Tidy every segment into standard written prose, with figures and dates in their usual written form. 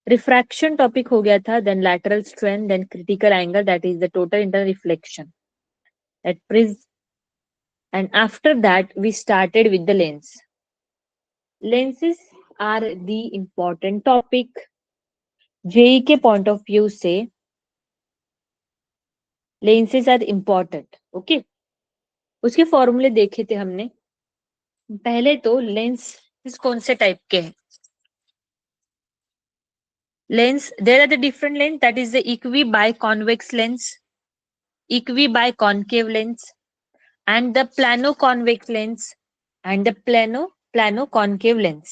Refraction topic हो गया था, then lateral strain, then critical angle, that is the total internal reflection that prism, and after that we started with the lens. Lenses are the important topic. JEE के point of view से lenses are important. Okay, उसके फॉर्मूले देखे थे हमने. पहले तो lens कौन से टाइप के हैं? Lens, there are the different lens, that is the equi bi convex lens, equi bi concave lens, and the plano convex lens and the plano concave lens.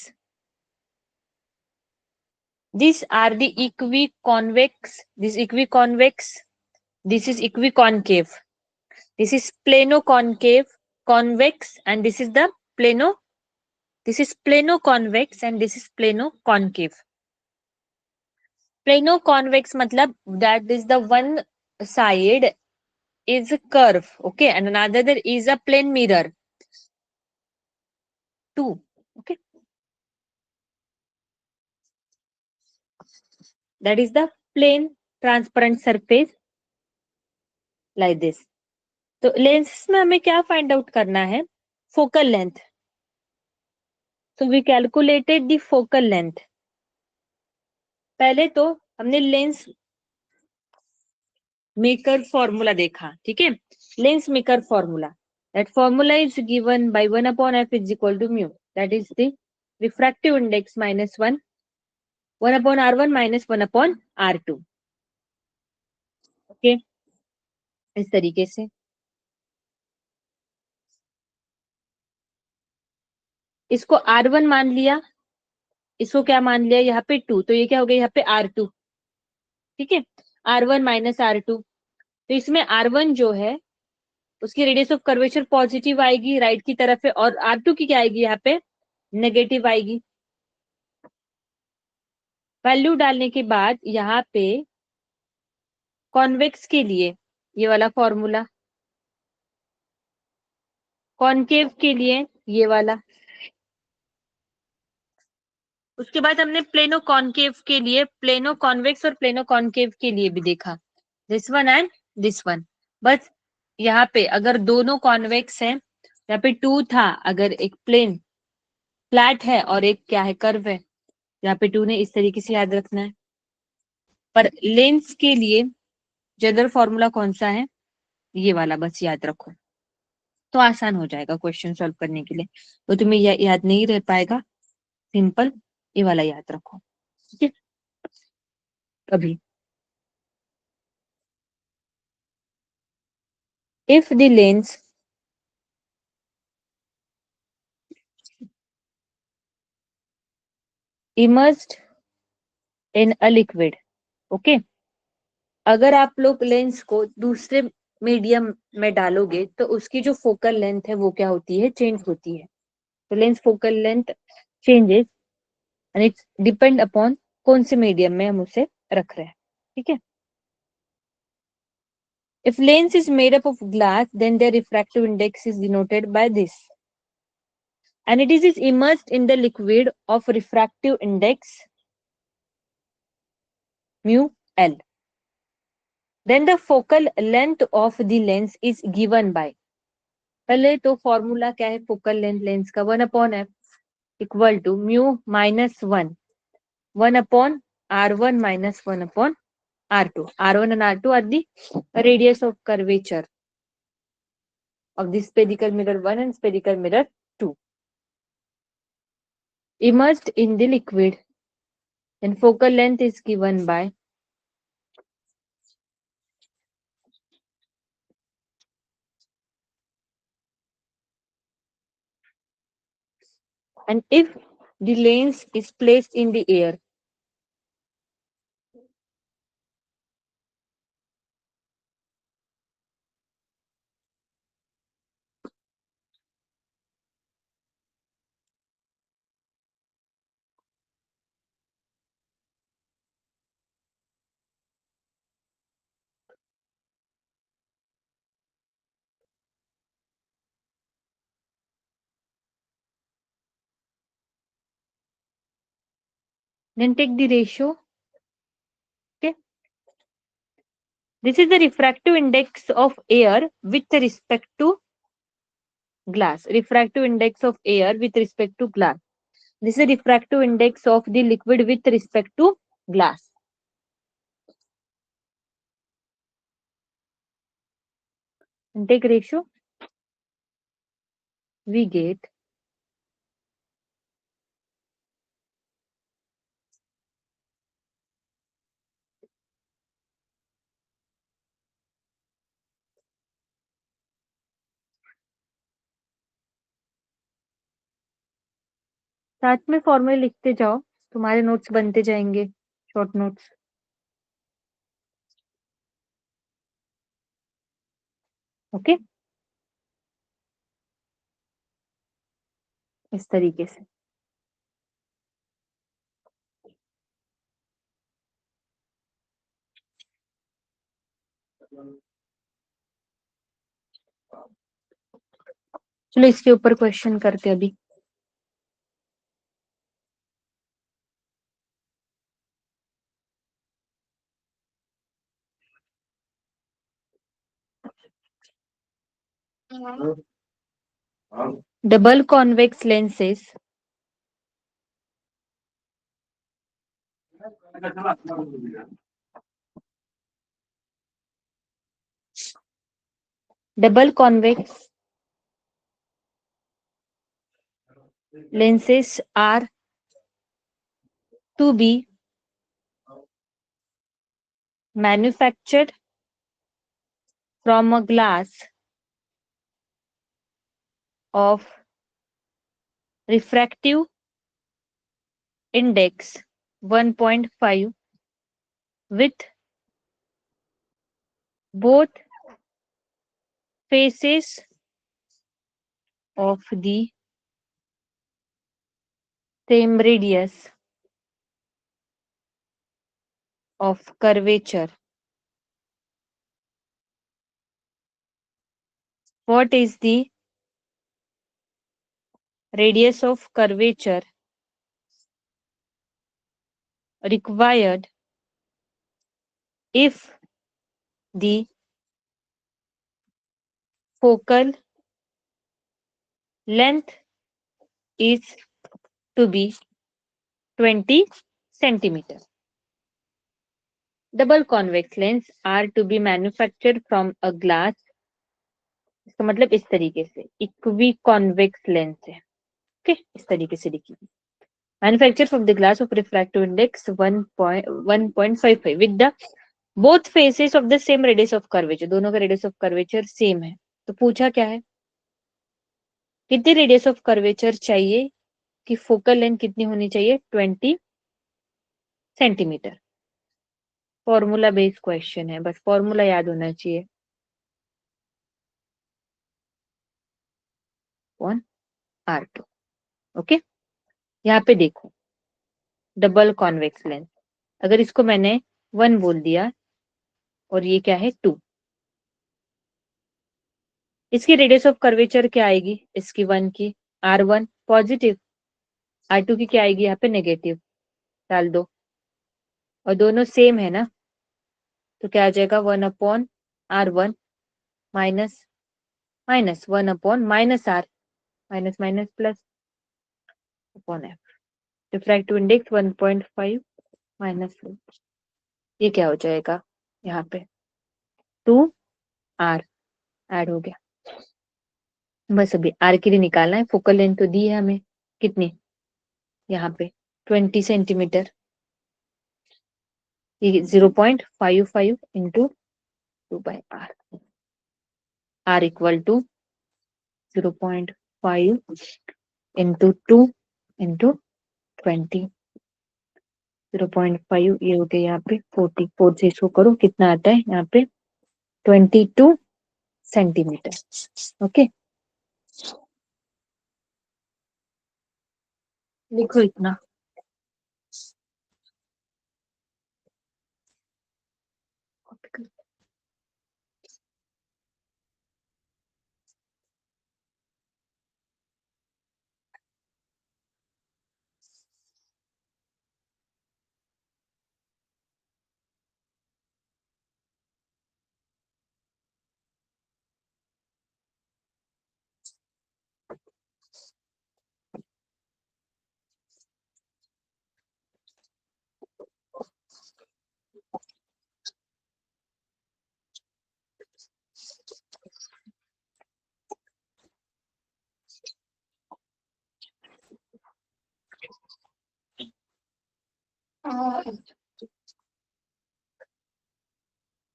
These are the equiconvex, this equiconvex, this is equiconcave, this is plano concave, convex, and this is the plano, this is plano convex and this is plano concave. Plano convex matlab that is the one side is a curve, okay, and another there is a plane mirror. Two, okay, that is the plane transparent surface like this. तो lens में हमें क्या find out करना है? Focal length. So we calculated the focal length. पहले तो हमने lens maker formula देखा, ठीक है. Lens maker formula, that formula is given by 1 upon F is equal to mu, that is the refractive index minus 1, 1 upon r1 minus 1 upon r2. Okay, इस तरीके से इसको r1 मान लिया, इसको क्या मान लिया यहाँ पे 2, तो ये क्या हो गया यहाँ पे r2, ठीक है. r1 माइनस r2, तो इसमें r1 जो है उसकी रेडियस ऑफ कर्वेचर पॉजिटिव आएगी राइट की तरफ है, और r2 की क्या आएगी यहाँ पे? नेगेटिव आएगी. वैल्यू डालने के बाद यहाँ पे कॉन्वेक्स के लिए ये वाला फॉर्मूला, कॉनकेव के लिए ये वाला. उसके बाद हमने प्लेनो कॉनकेव के लिए, प्लेनो कॉन्वेक्स और प्लेनो कॉनकेव के लिए भी देखा, this one and this one. बस यहाँ पे अगर दोनों कॉन्वेक्स हैं, यहाँ पे 2 था, अगर एक प्लेन फ्लैट है और एक क्या है, कर्व है, यहाँ पे 2 ने, इस तरीके से याद रखना है. पर लेंस के लिए जनरल फॉर्मूला कौन सा है? ये वाला, बस याद रखो तो आसान हो जाएगा क्वेश्चन सॉल्व करने के लिए. तो तुम्हें याद नहीं रह पाएगा, सिंपल ये वाला याद रखो, ठीक है. अभी if the lens immersed in a liquid, okay, अगर आप लोग लेंस को दूसरे मीडियम में डालोगे तो उसकी जो फोकल लेंथ है वो क्या होती है? चेंज होती है. तो lens focal length changes and it's depend upon कौन से मीडियम में हम उसे रख रहे हैं, ठीक है. If lens is made up of glass, then their refractive index is denoted by this. And it is immersed in the liquid of refractive index mu L. Then the focal length of the lens is given by. पहले तो formula क्या है focal length lens का? 1 upon F equal to mu minus 1, 1 upon r1 minus 1 upon r2. r1 and r2 are the radius of curvature of the spherical mirror 1 and spherical mirror 2. Immersed in the liquid, then focal length is given by and if the lens is placed in the air, then take the ratio This is the refractive index of air with respect to glass. Refractive index of air with respect to glass. This is the refractive index of the liquid with respect to glass. Intake ratio, we get साथ में फॉर्मूले लिखते जाओ, तुम्हारे notes बनते जाएंगे, short notes. Okay, इस तरीके से। चलो इसके ऊपर क्वेश्चन करते अभी। Double convex lenses double convex lenses are to be manufactured from a glass of refractive index 1.5 with both faces of the same radius of curvature. What is the radius of curvature required if the focal length is to be 20 centimeter? Double convex lens are to be manufactured from a glass. इसका मतलब इस तरीके से equi convex lens है। Okay, इस तरीके से लिखिए। Manufacture from the glass of refractive index 1.55 with the both faces of the same radius of curvature. दोनों का रेडियस ऑफ कर्वेचर सेम है। तो पूछा क्या है, कितनी रेडियस ऑफ कर्वेचर चाहिए कि फोकल लेंथ कितनी होनी चाहिए, 20 सेंटीमीटर। फॉर्मूला बेस्ड क्वेश्चन है, बस फॉर्मूला याद होना चाहिए। R2। ओके, यहाँ पे देखो डबल कॉन्वेक्स लेंस, अगर इसको मैंने 1 बोल दिया और ये क्या है 2, इसकी रेडियस ऑफ कर्वेचर क्या आएगी, इसकी 1 की R1 पॉजिटिव, R2 की क्या आएगी यहाँ पे नेगेटिव, डाल दो। और दोनों सेम है ना, तो क्या आ जाएगा 1/R1 minus minus 1/-R minus minus plus upon F। Refractive index 1.5 minus, ये क्या हो जाएगा यहाँ पे 2R ऐड हो गया। बस अभी R के लिए निकालना है, फोकल लेंथ तो दी है हमें कितनी, यहाँ पे 20 सेंटीमीटर, ये 0.55 into 2/R, R equal to 0.5 into 2 into 20, 0.5 ये हो गया यहाँ पे 44 से इसको करो कितना आता है यहाँ पे 22 सेंटीमीटर। ओके, लिखो इतना।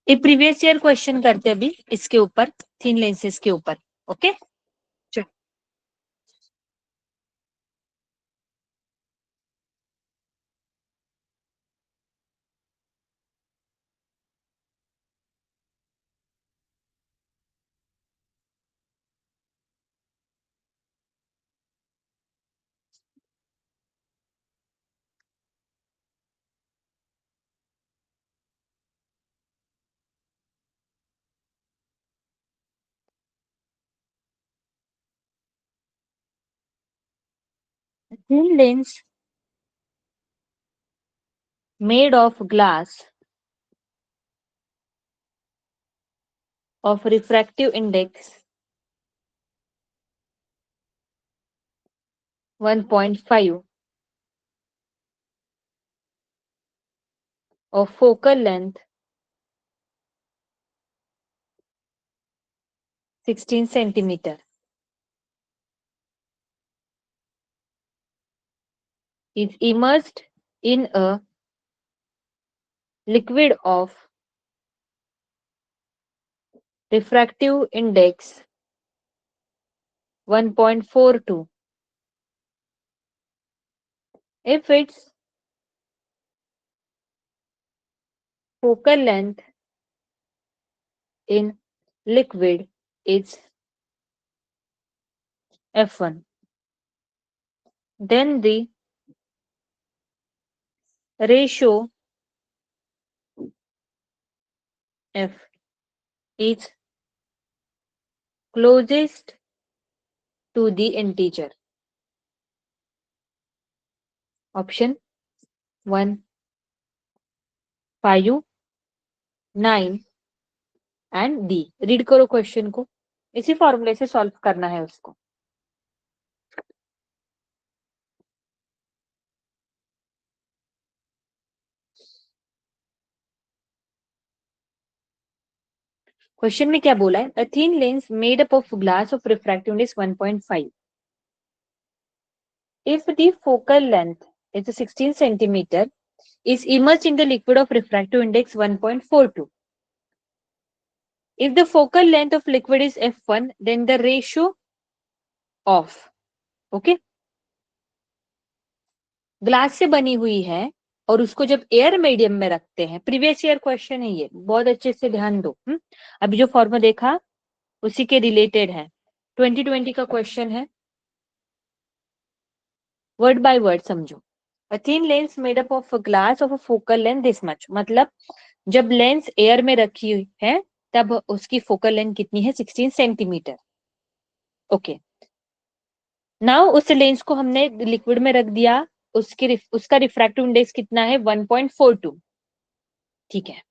ये प्रीवियस ईयर क्वेश्चन करते अभी इसके ऊपर, थिन लेंसेज के ऊपर। ओके, चल। Thin lens made of glass of refractive index 1.5 of focal length 16 centimeter is immersed in a liquid of refractive index 1.42 if its focal length in liquid is f1, then the ratio f is closest to the integer. Option 1 5 9 and D. Read करो question को, इसी फॉर्मूले से solve करना है उसको। Question में क्या बोला है? A thin lens made up of glass of refractive index 1.5 if the focal length is 16 centimeter is immersed in the liquid of refractive index 1.42. If the focal length of liquid is f1 then the ratio of, okay, glass से बनी हुई है और उसको जब air medium में रखते हैं, प्रीवियस ईयर क्वेश्चन है ये, बहुत अच्छे से ध्यान दो। अभी जो फॉर्मूला देखा उसी के रिलेटेड है, 2020 का क्वेश्चन है, वर्ड बाय वर्ड समझो। A thin lens made up of glass of a focal length this much, मतलब जब लेंस एयर में रखी हुई है तब उसकी फोकल लेंथ कितनी है? 16 सेंटीमीटर। ओके, नाउ उस लेंस को हमने लिक्विड में रख दिया, उसका रिफ्रैक्टिव इंडेक्स कितना है? 1.42। ठीक है,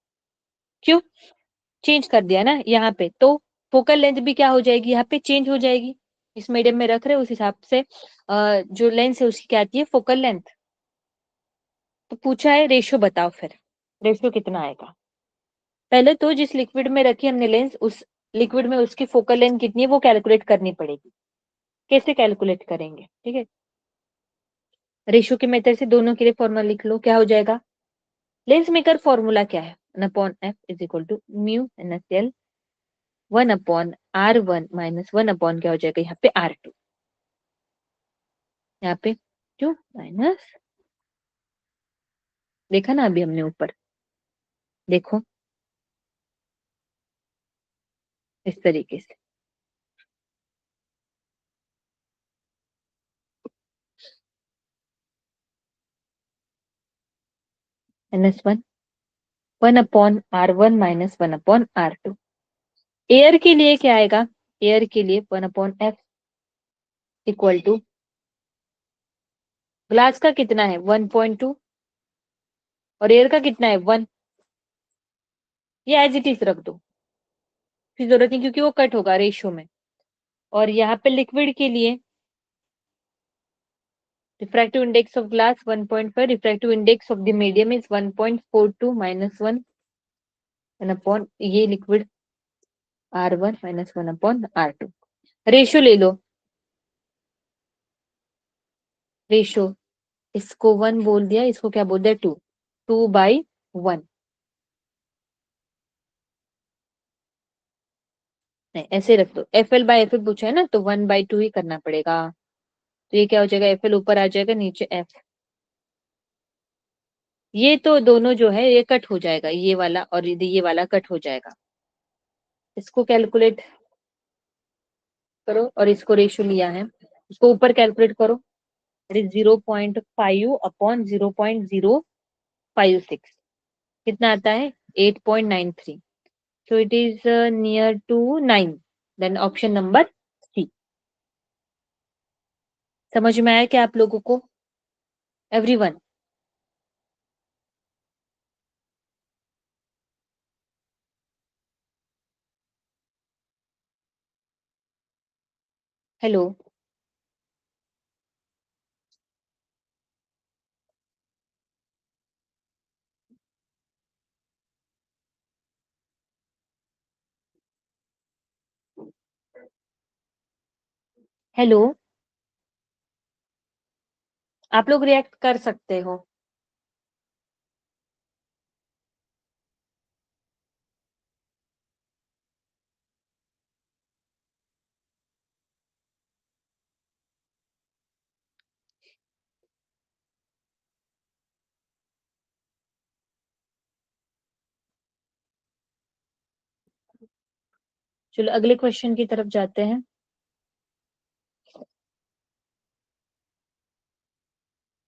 क्यों चेंज कर दिया ना यहाँ पे, तो फोकल लेंथ भी क्या हो जाएगी? यहाँ पे चेंज हो जाएगी। इस मीडियम में रख रहे उस हिसाब से जो लेंस है उसकी क्या आती है? Focal length. तो पूछा है रेशियो बताओ, फिर रेशियो कितना आएगा? पहले तो जिस लिक्विड में रखी हमने लेंस, उस लिक्विड में उसकी फोकल लेंथ कितनी है वो कैलकुलेट करनी पड़ेगी। कैसे कैलकुलेट करेंगे? ठीक है, रेशियो के मेथड से दोनों के लिए फॉर्मूला लिख लो, क्या हो जाएगा? लेंस मेकर फॉर्मूला क्या है? 1/f is equal to mu NSL 1/r1 minus 1 upon क्या हो जाएगा यहाँ पे? R2। यहाँ पे 2 माइनस, देखा ना अभी हमने ऊपर, देखो इस तरीके से। NS1 1/R1 minus 1/R2। Air के लिए क्या आएगा? एयर के लिए 1/f इक्वल टू, ग्लास का कितना है? 1.2 और एयर का कितना है? 1। ये एज इट इज रख दो, फिर जरूरत नहीं क्योंकि वो कट होगा रेशियो में। और यहाँ पे लिक्विड के लिए refractive index of glass 1.5, refractive index of the medium is 1.42 minus 1 upon ये liquid R1 minus 1 upon R2। Ratio ले लो, रेशियो, इसको 1 बोल दिया, इसको क्या बोल दिया? 2। 2/1। नहीं, ऐसे रख दो, FL/FL पूछा है ना, तो 1/2 ही करना पड़ेगा। तो ये क्या हो जाएगा, FL ऊपर आ जाएगा, नीचे F। ये तो दोनों जो है ये कट हो जाएगा, ये वाला और ये वाला कट हो जाएगा। इसको कैलकुलेट करो और इसको रेशियो लिया है, इसको ऊपर कैलकुलेट करो। It is 0.5/0.056। कितना आता है, 8.93। So it is near to 9। Then option number C. समझ में आया क्या आप लोगों को, एवरीवन? हेलो? हेलो? आप लोग रिएक्ट कर सकते हो। चलो अगले क्वेश्चन की तरफ जाते हैं।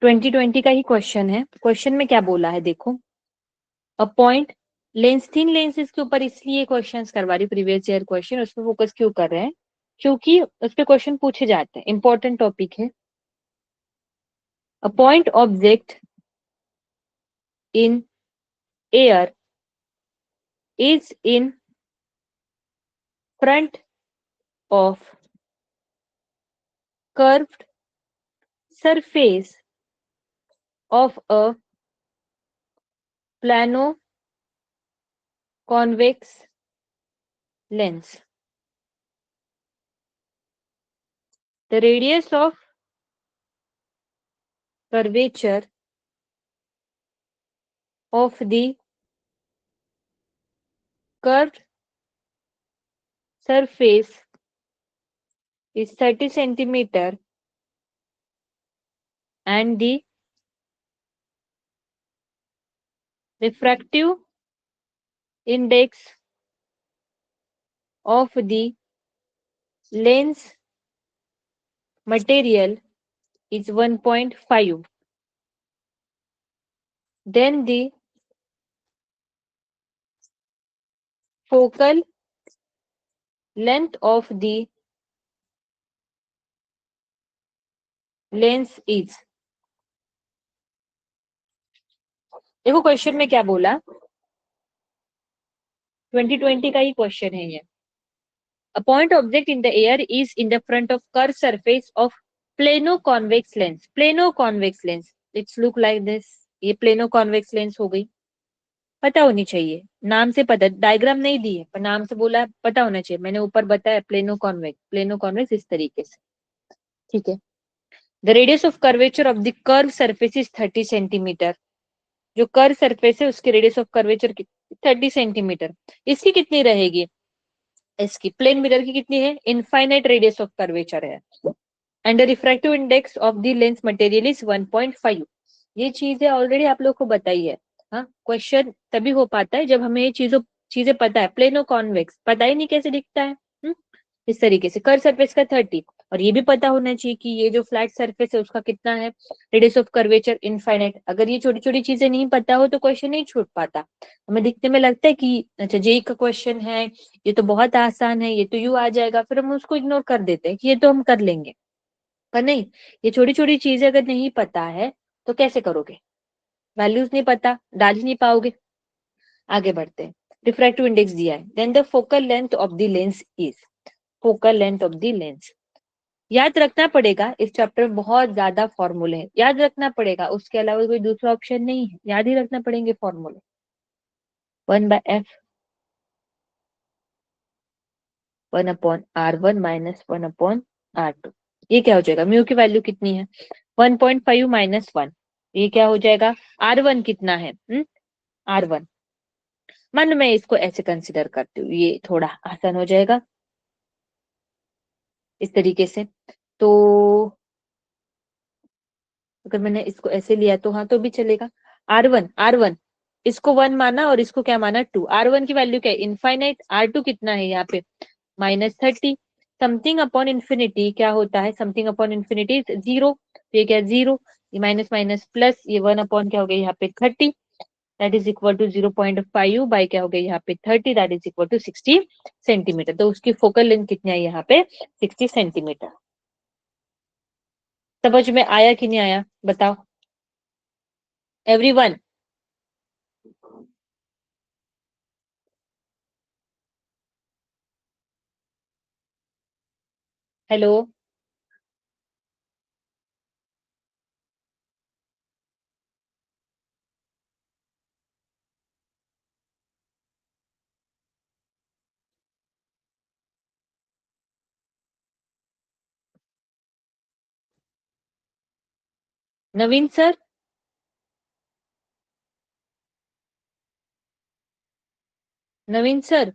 2020 का ही क्वेश्चन है। क्वेश्चन में क्या बोला है देखो, a point lens, thin lenses के ऊपर इसलिए क्वेश्चंस करवा रही, प्रीवियस ईयर क्वेश्चन उस पर फोकस क्यों कर रहे हैं, क्योंकि उस पे क्वेश्चन पूछे जाते हैं, इंपॉर्टेंट टॉपिक है। A point object in air is in front of curved surface of a plano convex lens. The radius of curvature of the curved surface is 30 centimeter and the refractive index of the lens material is 1.5. Then the focal length of the lens is। देखो question में क्या बोला, 2020 का ही question है ये। A point object in the air is in the front of curved surface of plano-convex lens. Plano-convex lens. It's look like this. ये plano-convex lens हो गई, पता होनी चाहिए, नाम से पता, डायग्राम नहीं दी है पर नाम से बोला, पता होना चाहिए। मैंने ऊपर बताया प्लेनो कॉन्वेक्स इस तरीके से, ठीक है। The radius of curvature of the curve surface is 30 centimetre. जो कर्व सरफेस है उसकी रेडियस ऑफ कर्वेचर 30 सेंटीमीटर। इसकी कितनी रहेगी, इसकी प्लेन मिरर की कितनी है, इनफाइनाइट रेडियस ऑफ कर्वेचर है। And the refractive index of the lens material is 1.5। ये चीजें ऑलरेडी आप लोग को बताई है। हाँ, क्वेश्चन तभी हो पाता है जब हमें ये चीजें पता है। प्लेनो कॉन्वेक्स पता ही नहीं कैसे दिखता है। इस तरीके से कर सरफेस का 30, और ये भी पता होना चाहिए कि ये जो फ्लैट सरफेस है उसका कितना है, रेडियस ऑफ कर्वेचर इनफाइनाइट। अगर ये छोटी छोटी चीजें नहीं पता हो तो क्वेश्चन नहीं छूट पाता। हमें दिखने में लगता है कि अच्छा जेई का क्वेश्चन है, ये तो बहुत आसान है, ये तो यू आ जाएगा, फिर हम उसको इग्नोर कर देते हैं कि ये तो हम कर लेंगे। पर नहीं, ये छोटी छोटी चीजें अगर नहीं पता है तो कैसे करोगे, वैल्यूज नहीं पता, डाल ही नहीं पाओगे। आगे बढ़ते हैं। रिफ्रैक्टिव इंडेक्स दिया है, then the focal length of the lens is, focal length of the lens. याद रखना पड़ेगा, इस चैप्टर में बहुत ज्यादा फॉर्मूले हैं, याद रखना पड़ेगा, उसके अलावा कोई दूसरा ऑप्शन नहीं है, याद ही रखना पड़ेंगे फॉर्मूले। 1/f 1/r1 minus 1/r2। ये क्या हो जाएगा, म्यू की वैल्यू कितनी है, 1.5 माइनस 1। ये क्या हो जाएगा, R1 कितना है, R1। मन मैं इसको ऐसे कंसिडर करती हूँ, ये थोड़ा आसान हो जाएगा इस तरीके से। तो अगर मैंने इसको ऐसे लिया तो हाँ तो भी चलेगा। R1 इसको 1 माना और इसको क्या माना, 2। R1 की वैल्यू क्या है, इनफाइनाइट। R2 कितना है यहाँ पे, -30। समथिंग अपॉन इन्फिनिटी क्या होता है, समथिंग अपॉन इन्फिनिटी 0। ये क्या, 0। ये माइनस माइनस प्लस, ये 1 अपॉन क्या हो गया यहाँ पे 30, that is equal to 0.5 by क्या हो गया यहाँ पे 30, that is equal to 60 centimetre. तो उसकी फोकल लेंथ कितनी है यहाँ पे, 60 सेंटीमीटर। समझ में आया कि नहीं आया, बताओ एवरीवन। हेलो। नवीन सर। नवीन सर।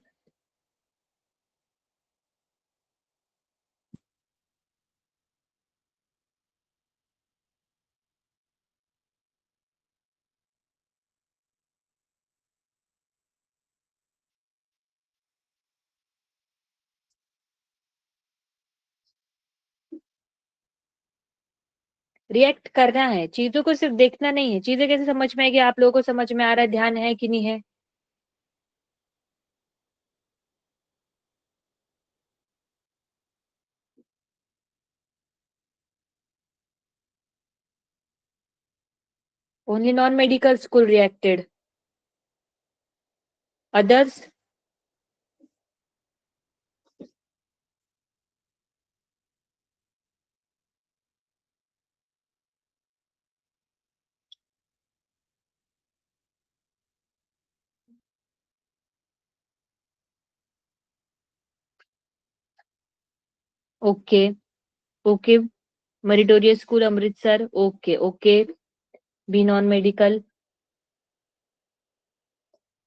रिएक्ट करना है, चीजों को सिर्फ देखना नहीं है। चीजें कैसे समझ में आएगी, आप लोगों को समझ में आ रहा है, ध्यान है कि नहीं है। Only non medical school reacted, others. Okay. Okay. Meritorious school Amritsar, okay okay. B non medical.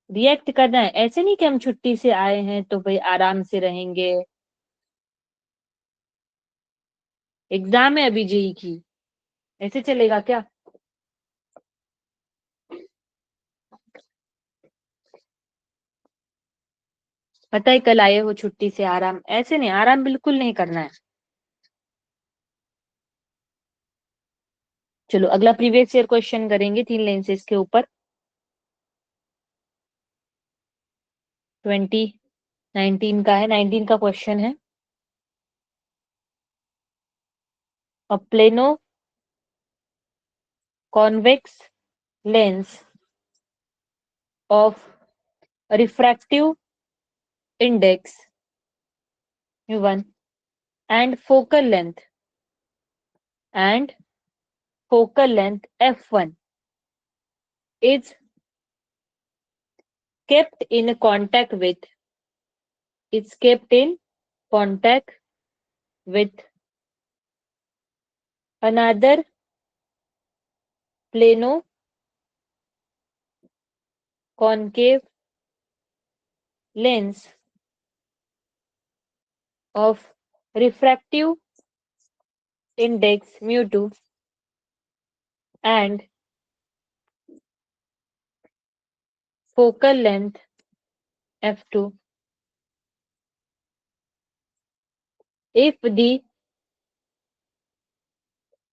React करना है, ऐसे नहीं कि हम छुट्टी से आए हैं तो भाई आराम से रहेंगे। एग्जाम है अभी जेई की, ऐसे चलेगा क्या। पता है कल आए हो छुट्टी से, आराम ऐसे नहीं, आराम बिल्कुल नहीं करना है। चलो अगला प्रीवियस ईयर क्वेश्चन करेंगे 3 लेंसेज के ऊपर। 2019 का है, 19 का क्वेश्चन है। A plano convex lens of refractive index u1 and and focal length f1 is kept in contact with is kept in contact with another plano concave lens of refractive index mu2 and focal length f2 if the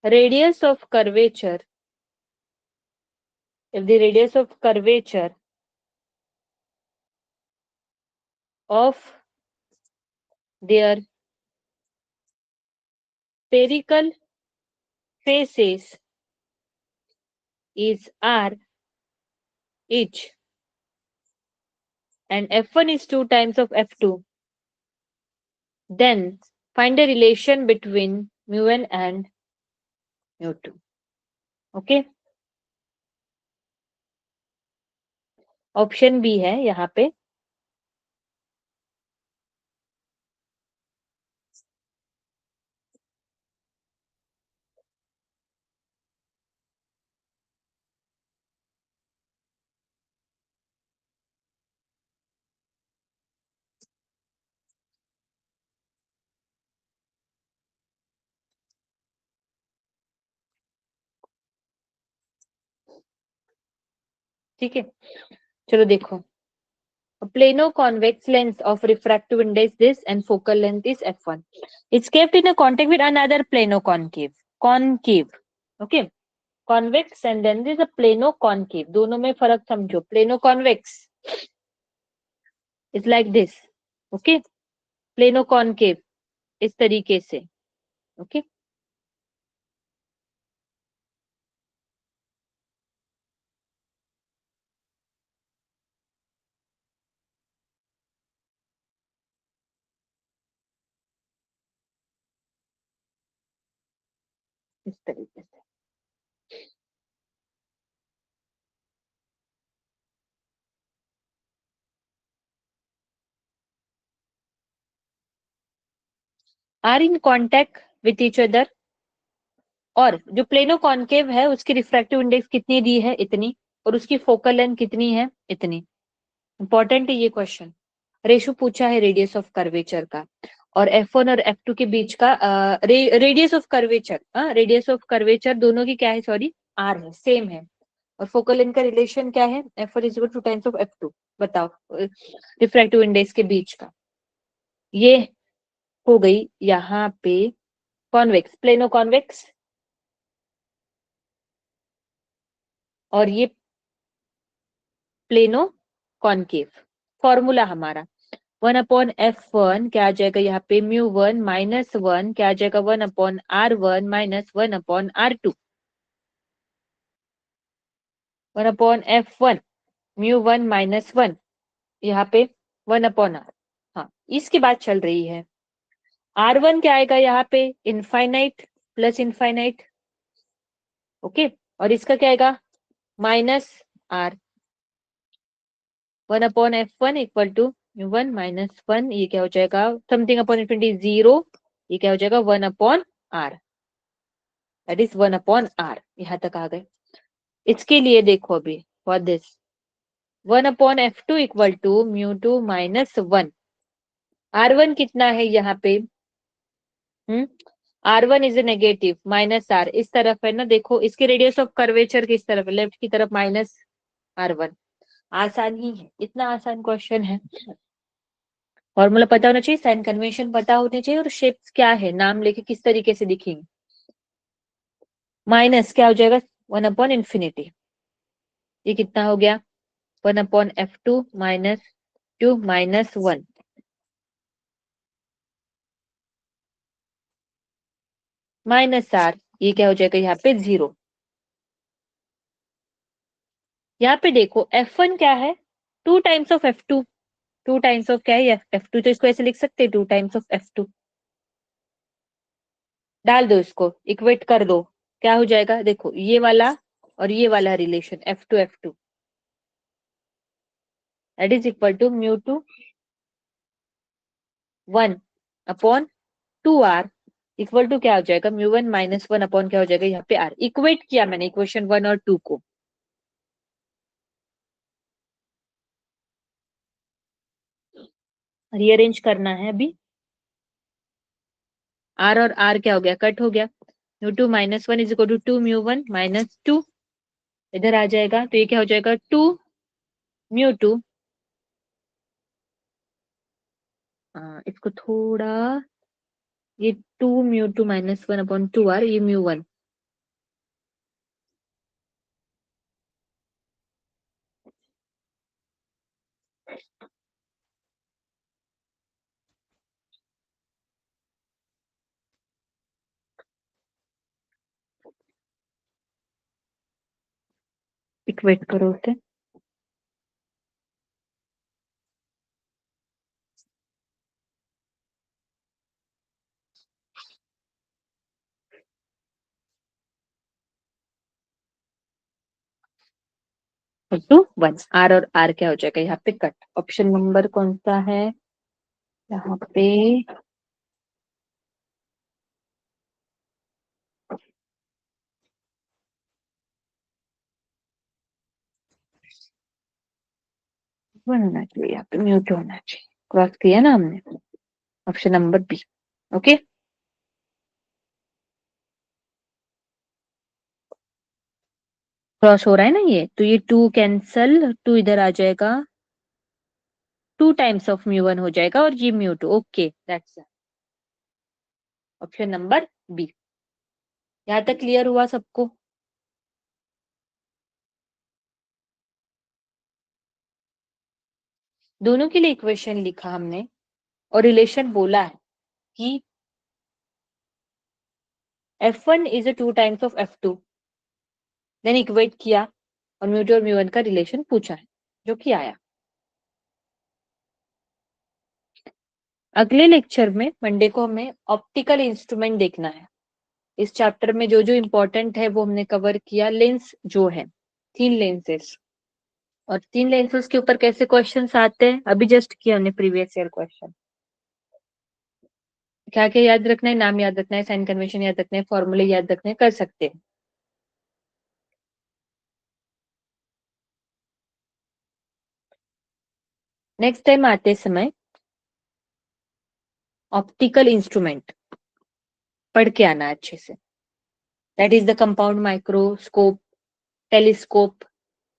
radius of curvature if the radius of curvature of their spherical faces is r each and f1 is 2 times of f2, then find a relation between mu1 and mu2. Okay. Option B है यहाँ पे। ठीक है, चलो देखो, plano convex lens of refractive index this and focal length is f1. It's kept in a contact with another plano concave. Concave. Okay. Convex and then there is a plano concave. दोनों में फर्क समझो. Plano convex is like this. Okay. Plano concave इस तरीके से. Okay. इस तरीके से. Are in contact with each other. और जो प्लेनो कॉन्केव है उसकी रिफ्रैक्टिव इंडेक्स कितनी दी है, इतनी, और उसकी फोकल लेंथ कितनी है, इतनी. इंपॉर्टेंट है ये क्वेश्चन. रेशो पूछा है रेडियस ऑफ कर्वेचर का, और F1 और F2 के बीच का radius of curvature, radius of curvature दोनों की क्या है, सॉरी, R है, सेम है. और फोकल लेंथ का रिलेशन क्या है, F1 is equal two times of F2. बताओ रिफ्रैक्टिव इंडेक्स के बीच का. ये हो गई यहाँ पे कॉन्वेक्स, प्लेनो कॉन्वेक्स, और ये प्लेनो कॉनकेव. फॉर्मूला हमारा 1/F1 क्या आ जाएगा यहाँ पे, μ1 -1 क्या आ जाएगा, 1/R1 -1/R2. 1/F1 μ1 -1 यहाँ पे 1/R. हाँ, इसकी बात चल रही है. R1 क्या आएगा यहाँ पे, इनफाइनाइट प्लस इनफाइनाइट. ओके, और इसका क्या आएगा, -R. 1/F1 इक्वल टू 1 -1, ये क्या हो जाएगा, समथिंग अपॉन इन्फिनिटी 0, ये क्या हो जाएगा 1/R. That is 1/R. यहां तक आ गए. इसके लिए देखो अभी for this 1/F2 equal to μ2 -1. R1 कितना है यहाँ पे, R1 is a negative, -R इस तरफ है ना. देखो इसके रेडियस ऑफ कर्वेचर किस तरफ है, लेफ्ट की तरफ, -R1. आसान ही है, इतना आसान क्वेश्चन है. फॉर्मूला पता होना चाहिए, साइन कन्वेंशन पता होने चाहिए, और शेप्स क्या है, नाम लेके किस तरीके से दिखेंगे. माइनस क्या हो जाएगा, 1/∞. ये कितना हो गया, 1/F2 -2 -1. -R, ये क्या हो जाएगा यहाँ पे 0. यहाँ पे देखो F1 क्या है, 2 times of F2. 2 times of क्या है, F2, तो इसको ऐसे लिख सकते हैं 2 टाइम्स ऑफ F2. डाल दो, इसको इक्वेट कर दो, क्या हो जाएगा, देखो ये वाला और ये वाला relation F2 F2 that is equal to μ2 1/2R equal to क्या हो जाएगा, μ1 -1 अपॉन क्या हो जाएगा यहाँ पे R. इक्वेट किया मैंने इक्वेशन 1 और 2 को. रीअरेंज करना है अभी. R और R क्या हो गया, कट हो गया. μ2 -1 इज इक्वल टू 2 μ1 -2. इधर आ जाएगा तो ये क्या हो जाएगा, 2 μ2. इसको थोड़ा, ये 2 μ2 -1 अपॉन 2R, ये μ1. इक्वेट करो उसे. टू 1. R और R क्या हो जाएगा यहाँ पे, कट. ऑप्शन नंबर कौन सा है यहाँ पे, वन होना चाहिए यहाँ पे, म्यूट होना चाहिए. क्रॉस किया ना हमने. Option number B. Okay. Cross हो रहा है ना ये, तो ये 2 कैंसल, 2 इधर आ जाएगा, 2 टाइम्स ऑफ म्यू 1 हो जाएगा और ये mu 2। Okay, that's option number B. यहाँ तक क्लियर हुआ सबको? दोनों के लिए इक्वेशन लिखा हमने और रिलेशन बोला है कि F1 is a 2 times of F2, then equate किया और म्यू 2 और म्यू 1 का रिलेशन पूछा है, जो कि आया। अगले लेक्चर में मंडे को हमें ऑप्टिकल इंस्ट्रूमेंट देखना है। इस चैप्टर में जो जो इम्पोर्टेंट है वो हमने कवर किया। लेंस जो है, 3 लेंसेस, और 3 लेंसेस के ऊपर कैसे क्वेश्चंस आते हैं अभी जस्ट किया हमने प्रीवियस ईयर क्वेश्चन। क्या क्या याद रखना है? नाम याद रखना है, साइन कन्वेंशन याद रखना है, फॉर्मूले याद रखने कर सकते हैं। नेक्स्ट टाइम आते समय ऑप्टिकल इंस्ट्रूमेंट पढ़ के आना अच्छे से। That is the compound microscope, telescope,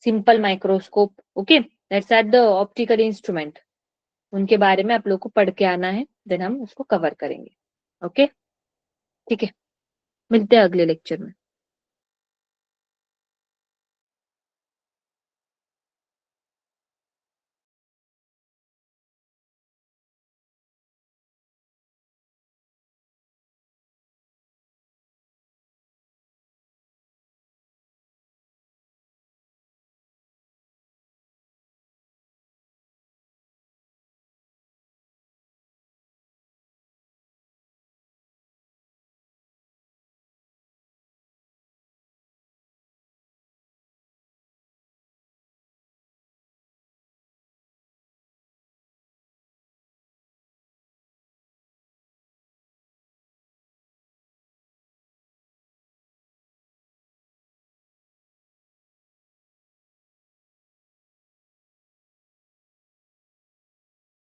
simple microscope. Okay, that's are the optical instrument. उनके बारे में आप लोग को पढ़ के आना है, देन हम उसको कवर करेंगे। ओके, ठीक है, मिलते हैं अगले लेक्चर में।